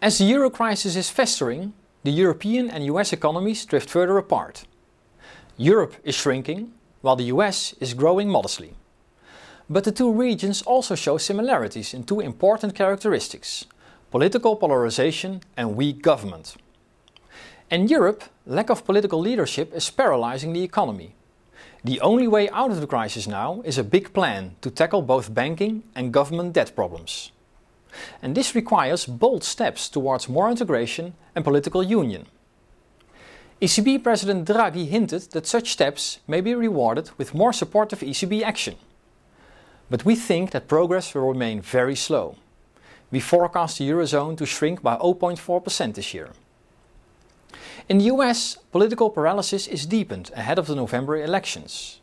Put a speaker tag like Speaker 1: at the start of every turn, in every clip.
Speaker 1: As the euro crisis is festering, the European and US economies drift further apart. Europe is shrinking, while the US is growing modestly. But the two regions also show similarities in two important characteristics: political polarization and weak government. In Europe, lack of political leadership is paralyzing the economy. The only way out of the crisis now is a big plan to tackle both banking and government debt problems. And this requires bold steps towards more integration and political union. ECB President Draghi hinted that such steps may be rewarded with more supportive ECB action. But we think that progress will remain very slow. We forecast the Eurozone to shrink by 0.4% this year. In the US, political paralysis is deepened ahead of the November elections.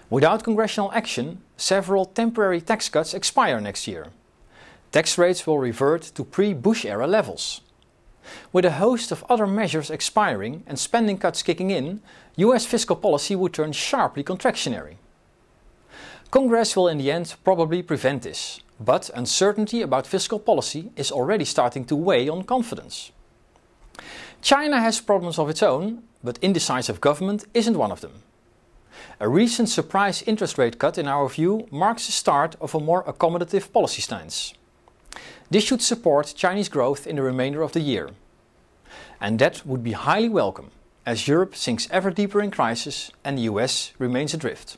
Speaker 1: Without congressional action, several temporary tax cuts expire next year. Tax rates will revert to pre-Bush era levels. With a host of other measures expiring and spending cuts kicking in, US fiscal policy would turn sharply contractionary. Congress will in the end probably prevent this, but uncertainty about fiscal policy is already starting to weigh on confidence. China has problems of its own, but indecisive government isn't one of them. A recent surprise interest rate cut, in our view, marks the start of a more accommodative policy stance. This should support Chinese growth in the remainder of the year. And that would be highly welcome, as Europe sinks ever deeper in crisis and the US remains adrift.